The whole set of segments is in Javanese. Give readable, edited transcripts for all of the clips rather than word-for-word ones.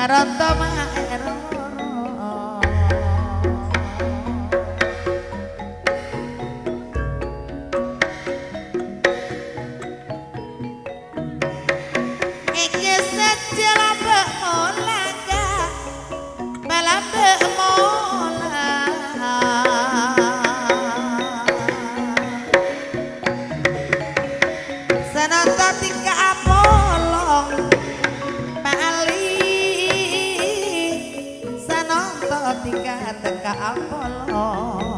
Rata maero iki sejalan beolaga malam beola sanata tika apolong bali sanata tika teka apolong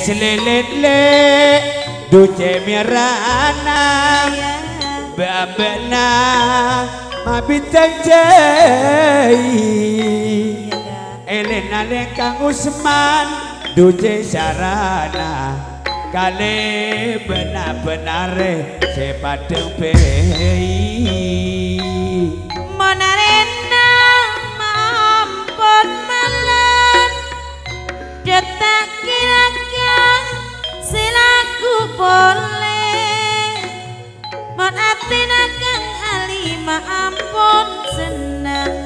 selelele duce mirana babana mabitang jai elena lekang Usman duce sarana kale benar-benar sepadeng pei monarena mampun malan detak kira-kira silaku boleh mon atina kang alima ampun senang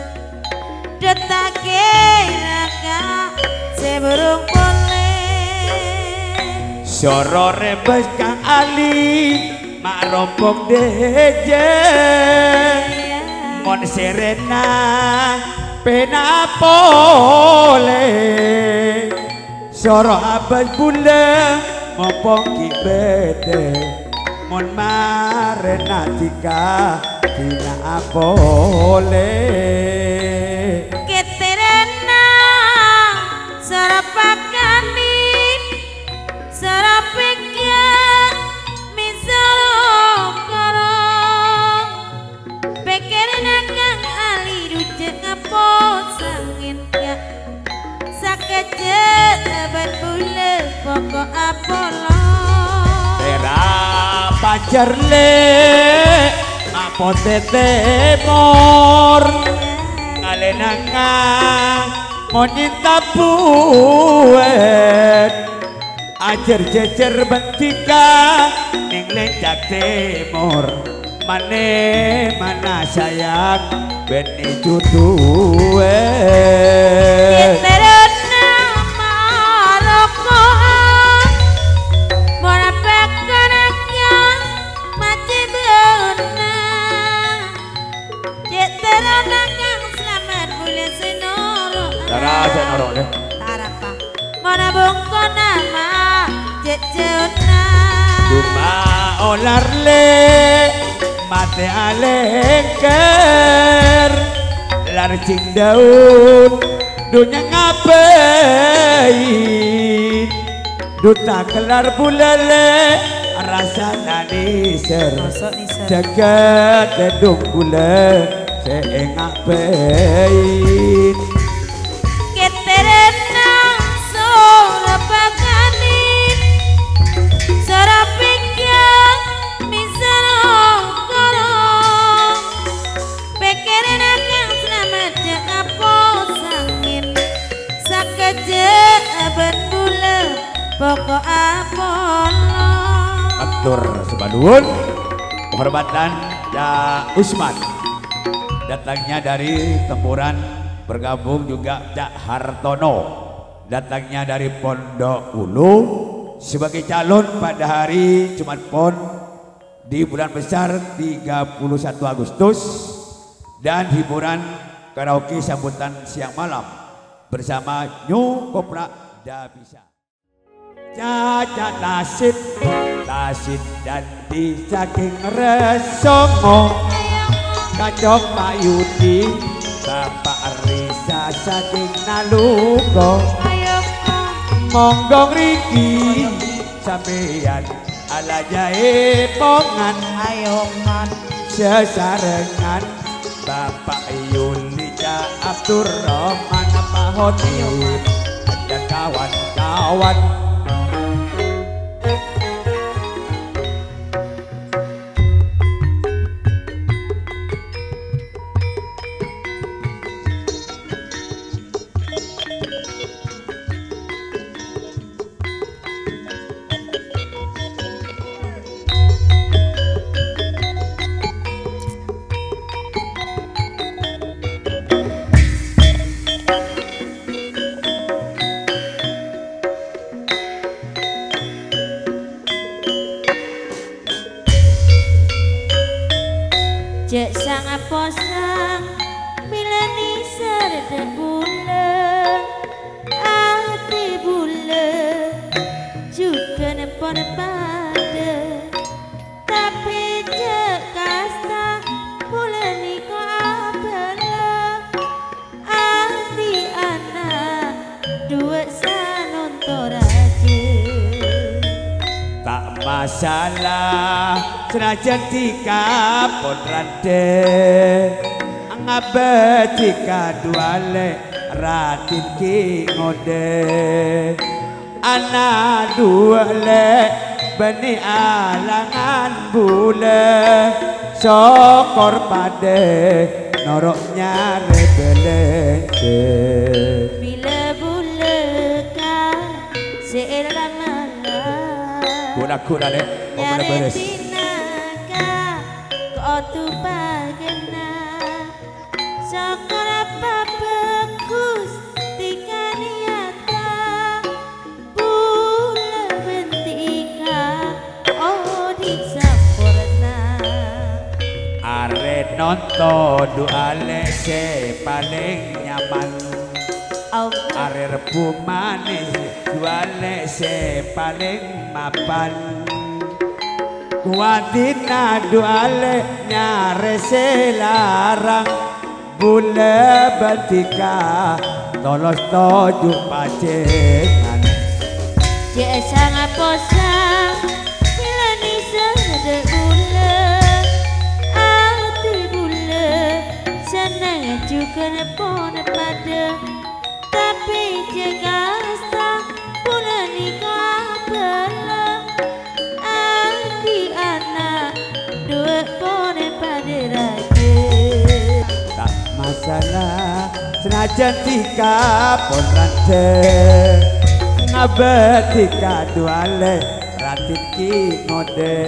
detak kira-kira seburung boleh soro rebes kang ali mak rompok deje mon serena pena pole soro abad bulan ngopong kibete mon marena tika tina apole keterena sarapakanin sarapikya misaro korong pekerena kang ali rujek ngaposangin ya sakeje abad bulan pokok apolo tera pacar le apote temor ngalenanga monita buet ajar jejer bentika ning lencak timur mane mana sayang beni juduwe mana bongko nama jejona cuma olar le mate alengker lar cing daun dunya ngapain duta kelar bulele rasa niser jagat dedung bulan saya ngapain pokok apolo atur sebaduun penghormatan Ya Usman datangnya dari Tempuran bergabung juga Cak Hartono datangnya dari Pondok Ulu sebagai calon pada hari Jumat Pon di bulan besar 31 Agustus dan hiburan karaoke sambutan siang malam bersama New Kopra Dabisa. Cacat nasib Tasid dan di saking resongo Kacok Pak Yudi Bapak Risa saking nalugo Monggo Riki sampeyan ala jahe pongan ayo man sesarengan Bapak Yuli Abdurrahman Mahotib dan kawan-kawan Cek sang aposang milani serda bulan ati bulan juga nepon pada tapi cek kasta bulan niko abala ati anak dua sanontor aja tak masalah senajan tika potrande ngabetika duale ratin ki ngode ana duale beni alangan bule sokor pade noroknya rebelente bila buleka seeramala guna le omong beres tu pagana sokor apa bagus tika niata bula bentika oh di sampurna are nonton duale se paling nyaman are rebu manis duale se paling mapan Kuatina duale nyare selarang bule betika tolos toju pacengan jasa ngaposang milani sede bule ati bule senang juga nepon pada tapi jegasta bule nikah bela dua pone pada raja tak masalah senajan tika pon rante ngabetika duale ratit ki ngode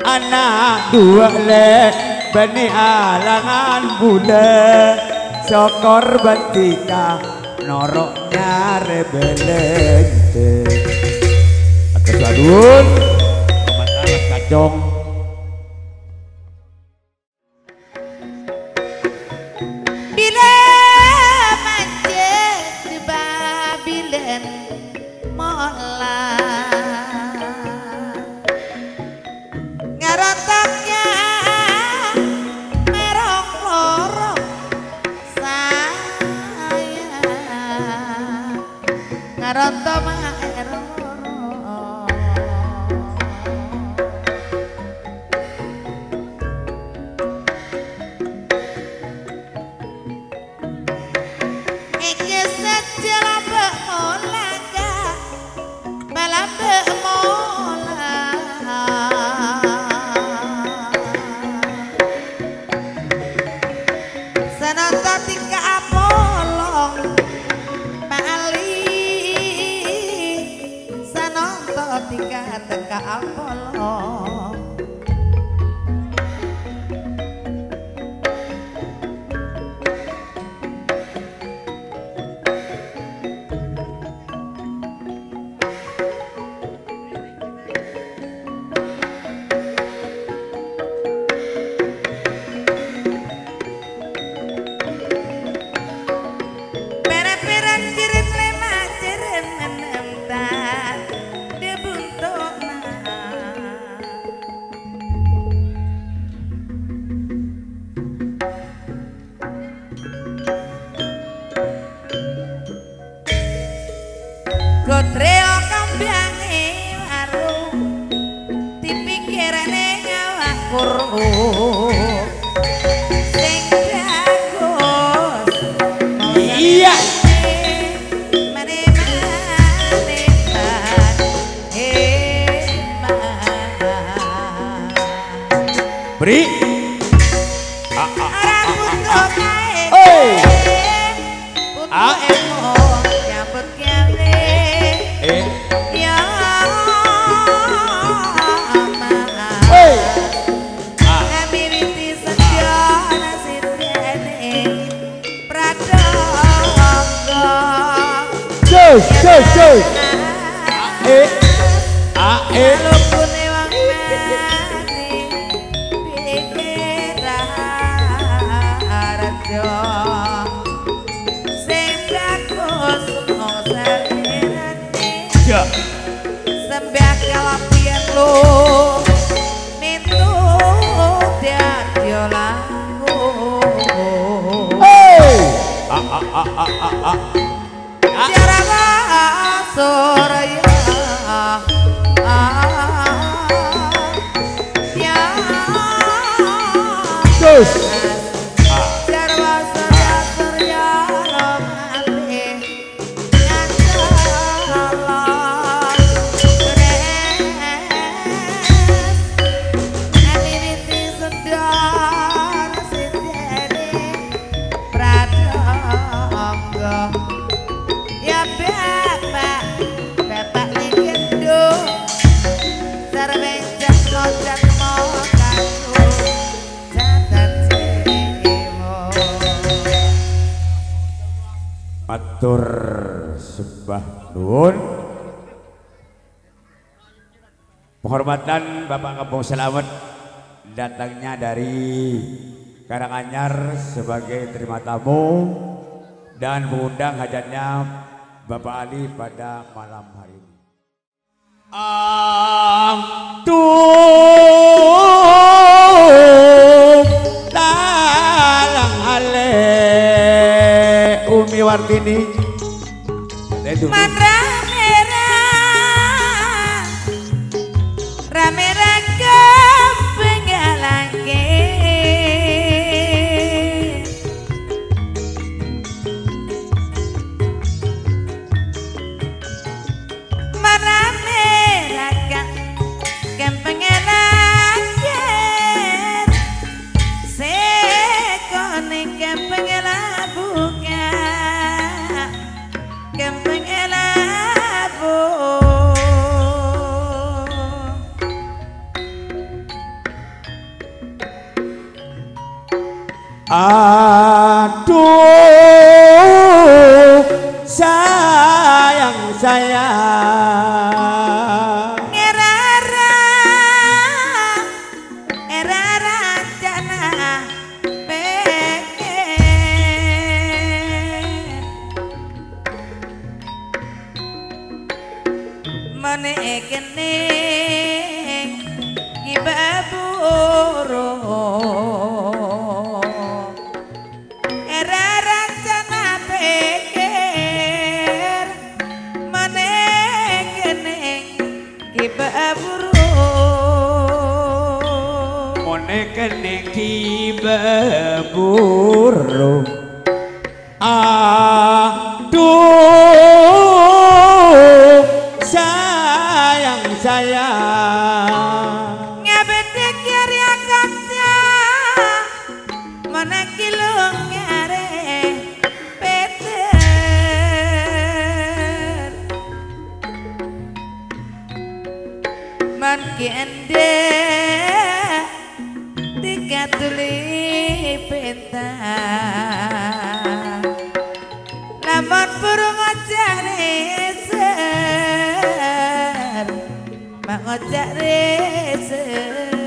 anak dua le beni alangan bule sokor betika noroknya rebelente atas wadun amat alat kacong bila manjat di Babilen mola ngarotoknya merong lorong saya ngarotok merong teka Apollo Pera-peran jirim lema jirim menemta Godreo kambiange waru dipikirane nyawa kuru sing bagus iya Bri Cus Sembah kalapian lo Nintu dia lagu Tiara Surya Cus matur sembah nuwun penghormatan Bapak Kampung Selamet datangnya dari Karanganyar sebagai terima tamu dan mengundang hajatnya Bapak Ali pada malam hari ini. Talang ale Umi Wartini Man ramera kepengalange Man ramera kepengalange sekone kepengelabuka kepengelabu aduh sayang sayang erara jana pengen menekene gibaburo kening kibaburu aduh sayang sayang ngabedek ya kaca menakilung ngare Peter man kiende tuli penta lamun burung ojak reser mak ojak reser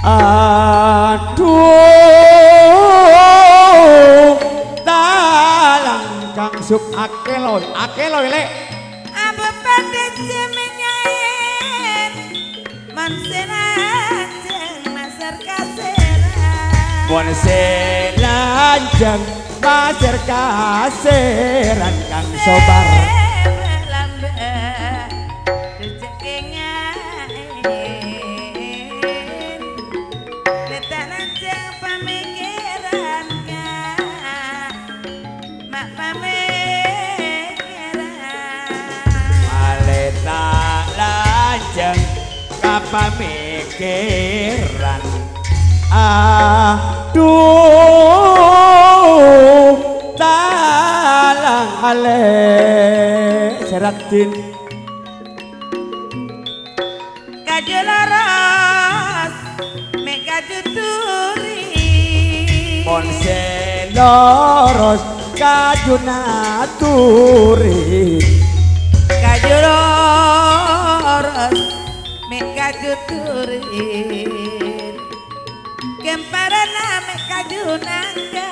aduh talang kangsuk akeloy lek pandai menyain mansenajeng nasar kaseran Mun selanjang pasir kasiran Kang Sobar maleta lanjang kapamikiran aduh talang ale seratin kajularas mega juturi monse loros kajunaturi kajuloros mega juturi Kemparana meka junangga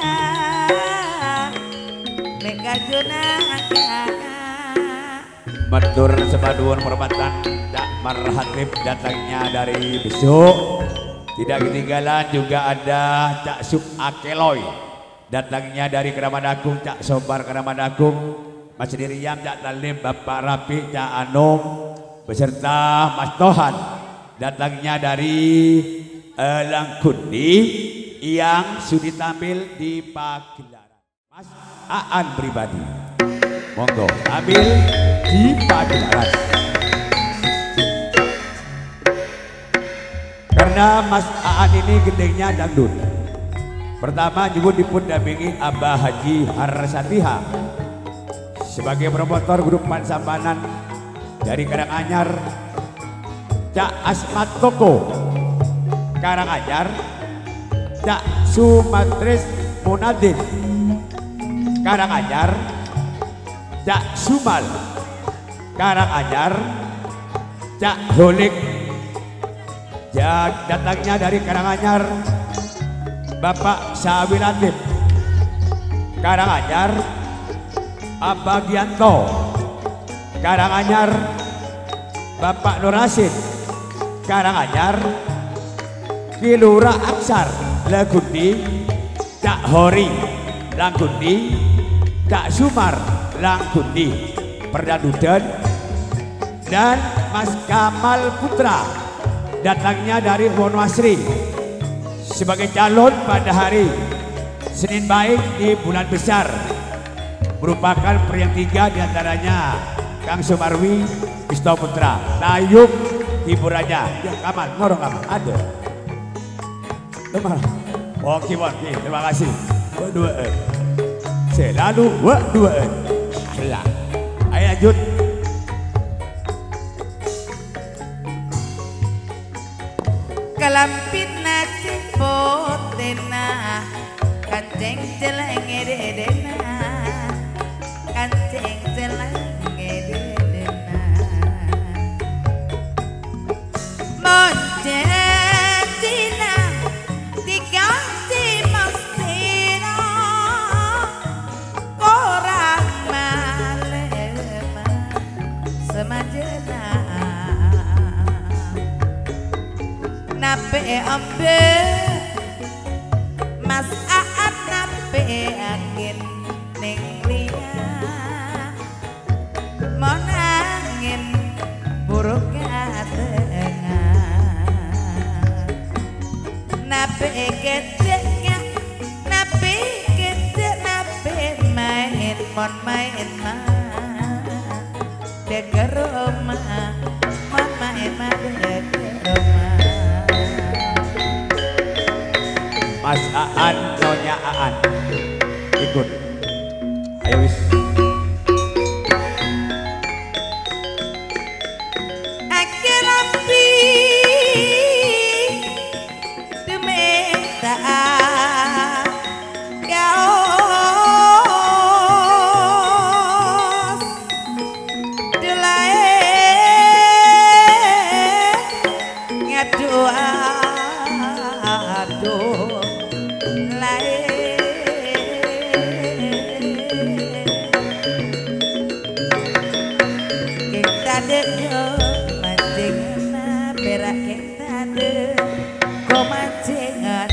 Matur sepaduan hormatan Dak Marhatib datangnya dari besok. Tidak ketinggalan juga ada Cak Sub Akeloy datangnya dari Keramat Agung, Cak Sobar Keramat Agung, Mas Diriam, Cak Talim, Bapak Rapi, Cak Anung beserta Mas Tohan datangnya dari Langkundi yang sudah tampil di pagelaran. Mas Aan pribadi, monggo tampil di pagelaran. Karena Mas Aan ini gendengnya dangdut. Pertama juga dipun dampingi Abah Haji Harsatiha sebagai promotor grup Pansambanan dari Karanganyar, Cak Asmat Toko Karanganyar, Cak Sumatris Munadin Karanganyar, Cak Sumal Karanganyar, Cak Holik datangnya dari Karanganyar, Bapak Sawilatif Karanganyar, Abah Gianto Karanganyar, Bapak Nurasid Karanganyar, Kilura Aksar Lagundi, Cak Hori Langgundi, Cak Sumar Langgundi Perdadudan, dan Mas Kamal Putra datangnya dari Wonoasri sebagai calon pada hari Senin Baik di bulan besar, merupakan yang tiga diantaranya Kang Sumarwi Isto Putra Tayub hiburannya ya Kamal ngorong Kamal ada oke terima kasih berduaan selalu berduaan lah ayo lanjut. Kalampit na cipotena kanceng celeng edena kanceng celeng edena moncetina diganti mastina korang malema semajena nape ambe Mas Aat nape angin ning liya mon angin buruk katengah nape gedeknya nape gedek nape main mon main mah deker rumah mon main mah deker rumah. Mas Aan, Nyonya Aan ikut ayo wis Akirapi demeta gaos dulae ngadua aduh kita deh mancing na perak kita deh kau mancing na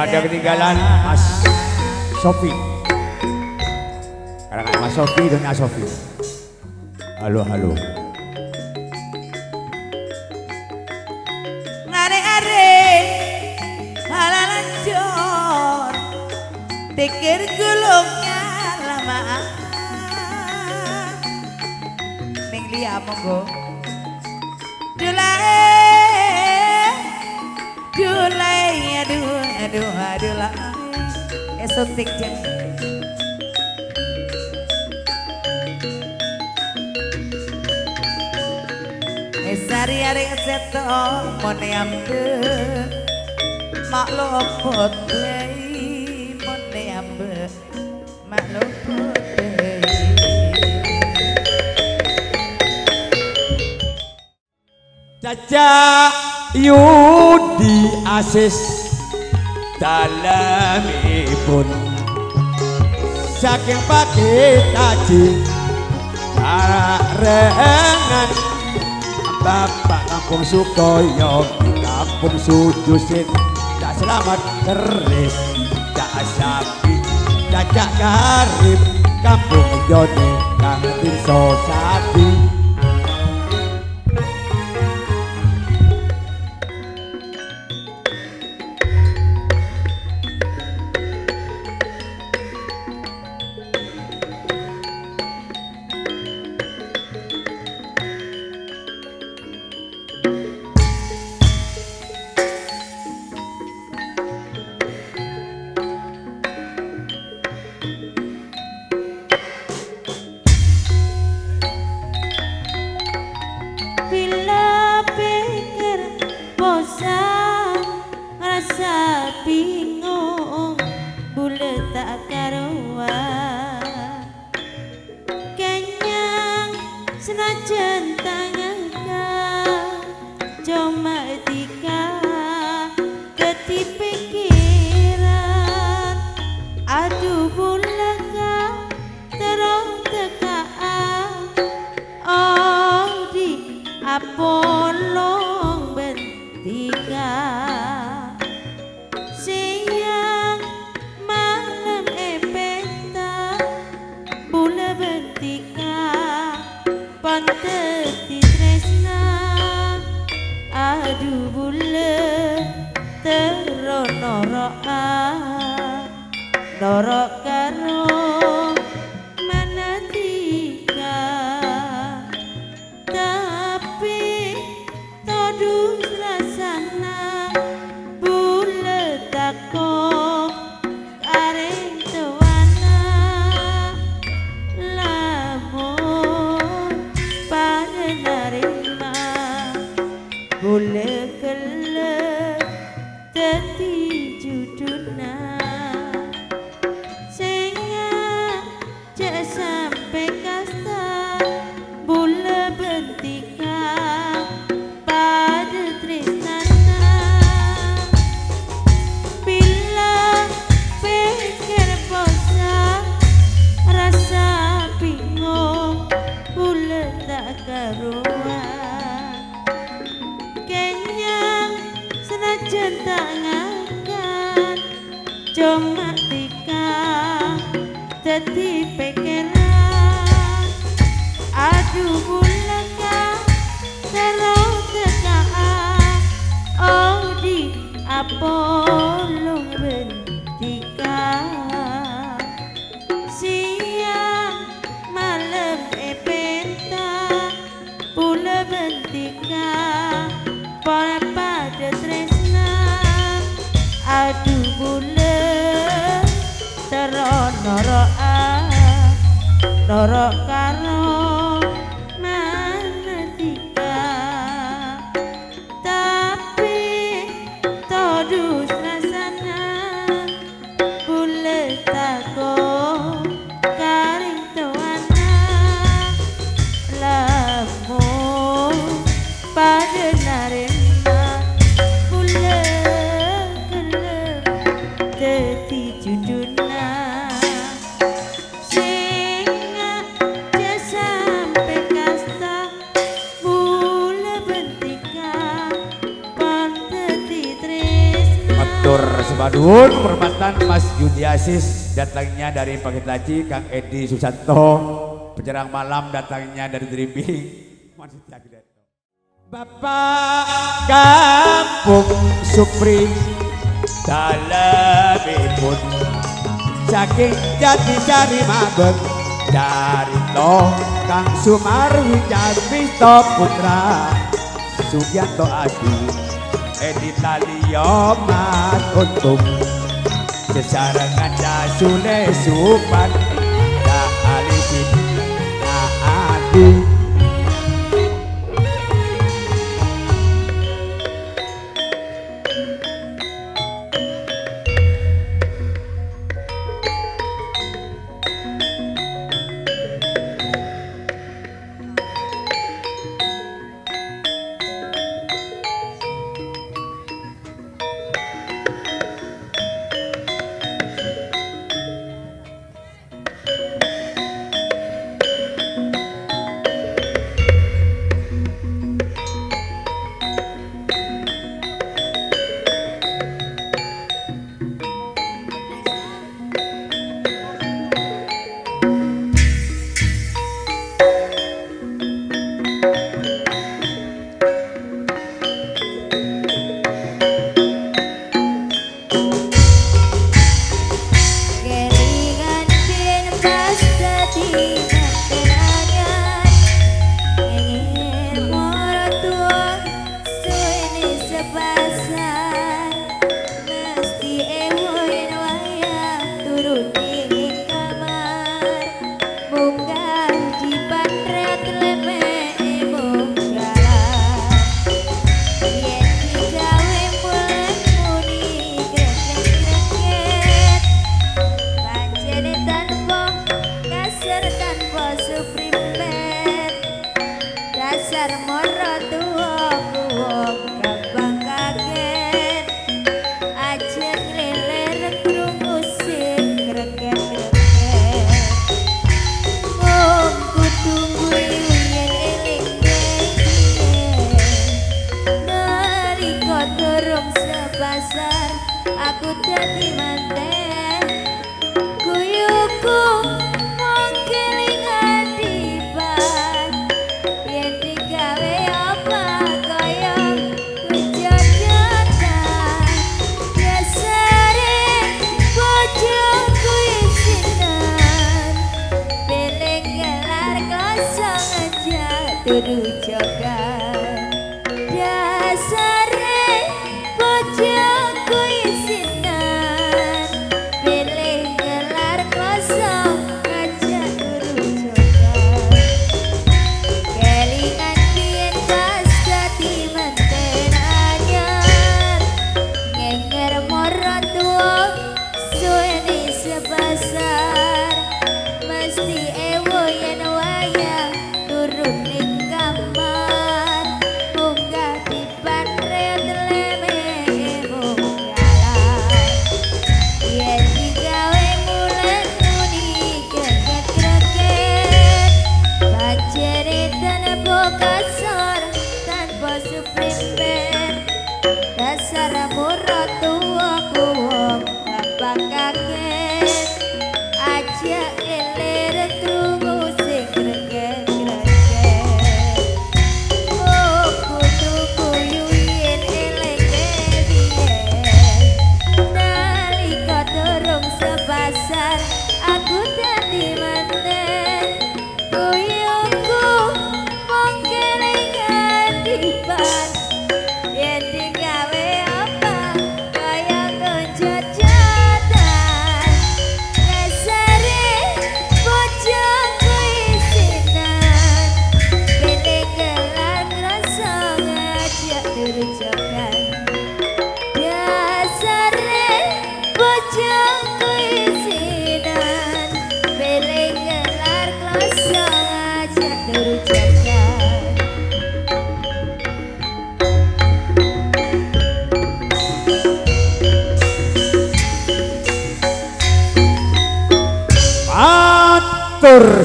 Pada ketinggalan Mas Sofi. Karangan Mas Sofi dan Mas Sofi. Halo halo. Pikir gulungnya lama Ning liya monggo Dulai aduh lah esotik jeng Sari-ari seto mone ambe maklo putih Caca Yudi Asis dalamipun saking pake taji karengan Bapak Kampung Sukoyo Kampung Sujusin tak selamat keris tak sapi Cacak Karib Kampung Joni Kang Tinso Sati semadun perempatan Mas Yudi Asis datangnya dari Pakitaji, Kang Edi Susanto pencerang malam datangnya dari Dribbing. Bapak Kampung Supri dalemipun saking Jati Sari Mabeng dari Kang Sumarwi Jabito Putra Sugianto Adi Edi Talio Mas Untung sesarengan Sule Supan da Alisin da Adi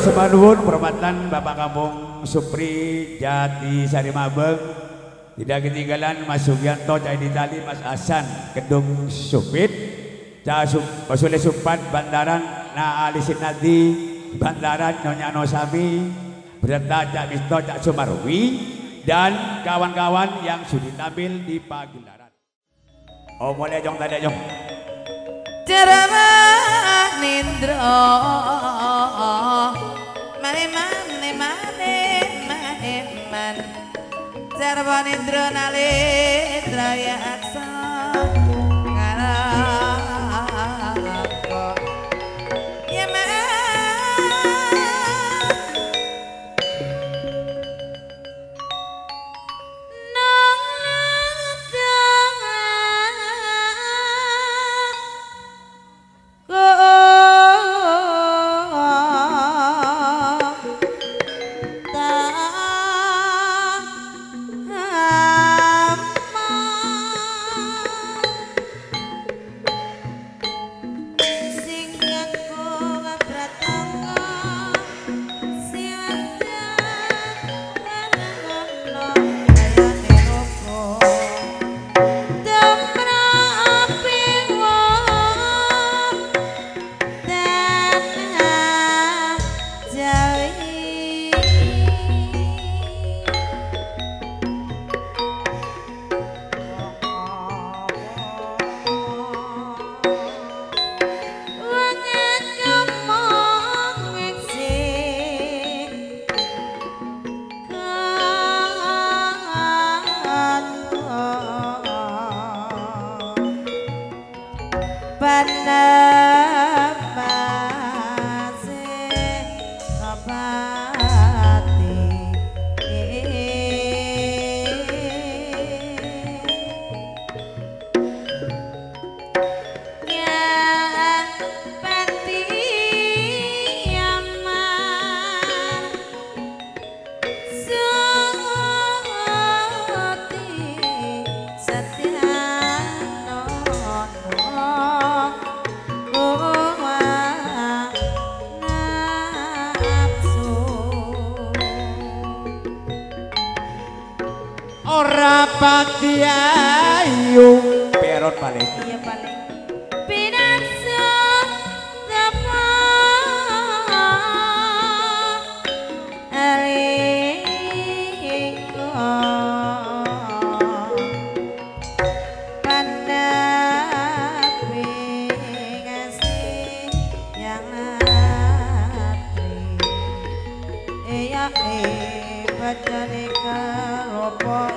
Semanduun perempatan Bapak Kampung Supri Jati Sari Mabeng Tidak ketinggalan Mas Sugianto, Cak Edi Tali, Mas Hasan, Kedung Supit, Cak Sule Supan, Bandaran, Na Alisin Nadi, Bandaran, Nyonya Nosabi, berserta Cak Misto, Cak Sumarwi, dan kawan-kawan yang sudah tampil di pagelaran. Oh mulai jong tadi jong. Cerama nindro mane mane mane mane man cerama nindro nalendra ya aksa ngarako ya ma ora pati ayu perot paling iya paling pinaksa sapa aliko pandapi ngasih yang hati iya bacane kalopo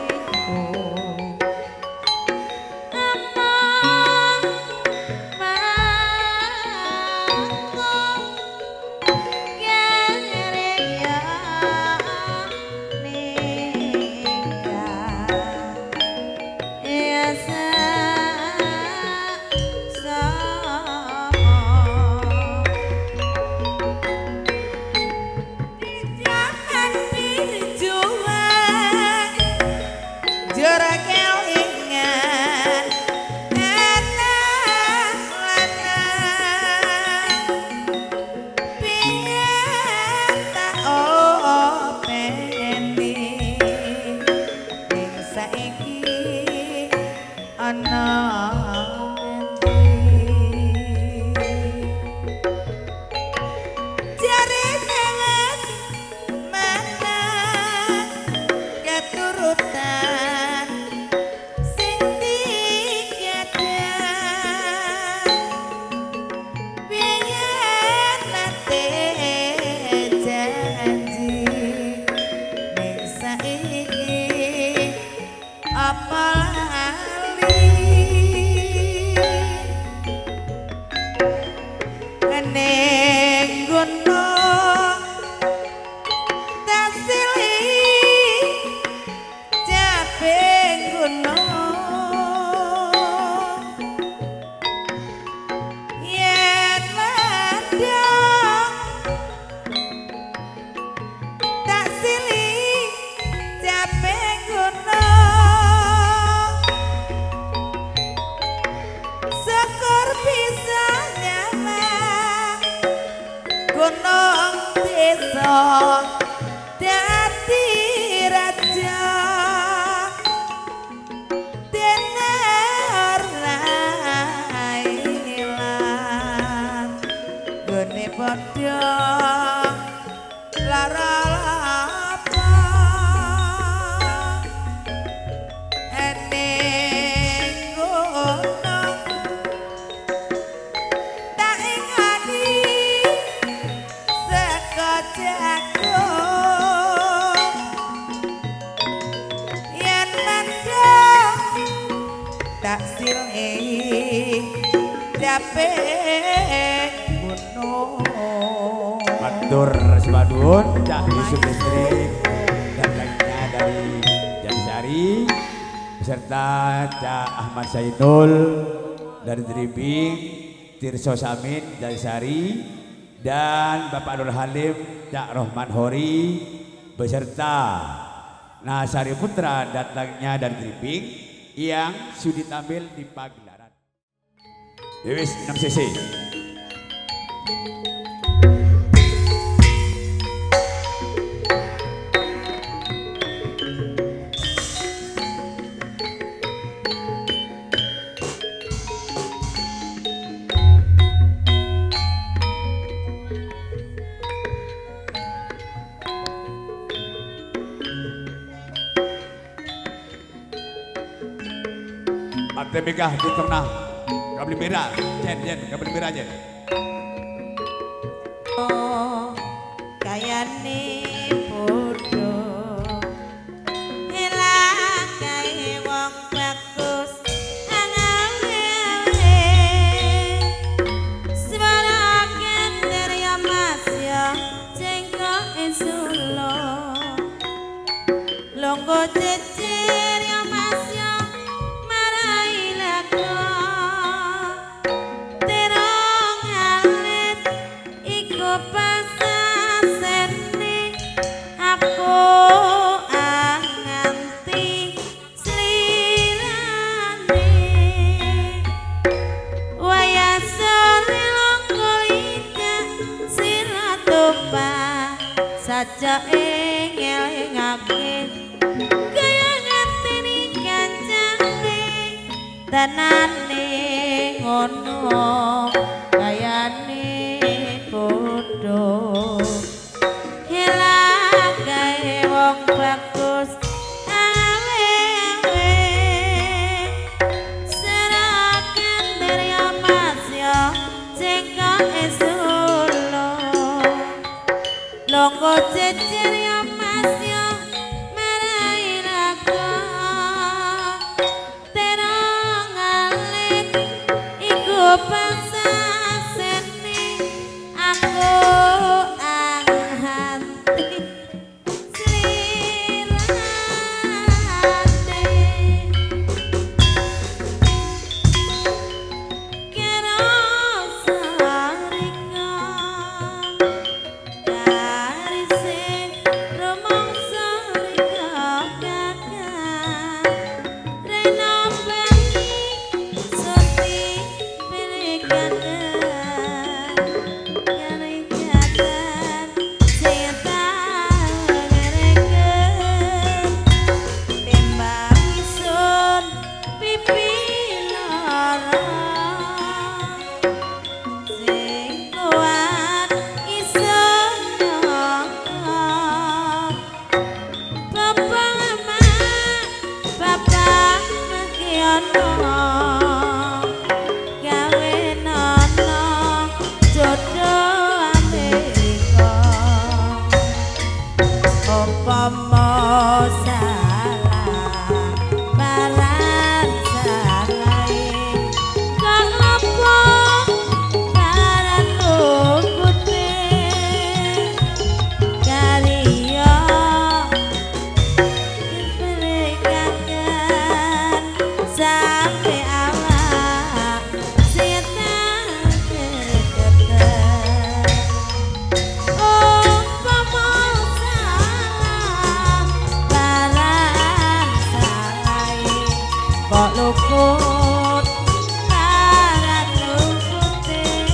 dadi raja tak silih dapet gunung. Matur semadun Cak Yusuf Listrik datangnya dari Jatisari beserta Cak Ahmad Zainul dari Dribing, Tirso Samin Jatisari dan Bapak Nur Halim Cak Rohman Hori beserta Nasari Putra datangnya dari Dribing yang sudah tampil di pagelaran. Yowis 6 cc. Tebekah di tengah kabel merah, jen, kabel merah jen. Oh, kayane bodoh, elah kae wong bagus, angawe, sebaraken dari amasya, cengkok insulo, longgo cecer ya masya. Saja ngelingake kaya ngerteni kancane tenane ngono kayane bodoh helah gawe wong bagus awe serakan dari amasya cengkok esulo longgo cecer ya masya marai laga terong alit iku bangsa seni aku anghanti slirane kero sarika lukut barat lukute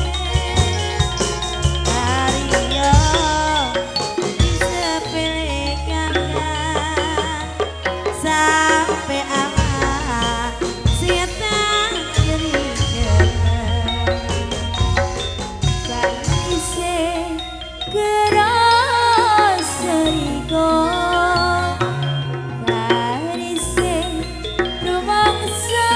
karya disepelekan sampai awak setan jerigen kaise keras seriko karise rumangsa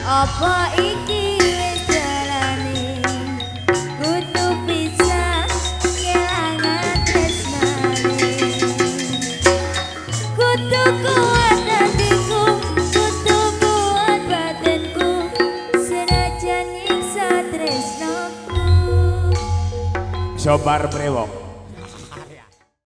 Apa iki wis jalane kudu bisa kelangan tresnane kudu kuat hatiku kudu kuat batinku senajan nyiksa tresnoku Sobar Brewok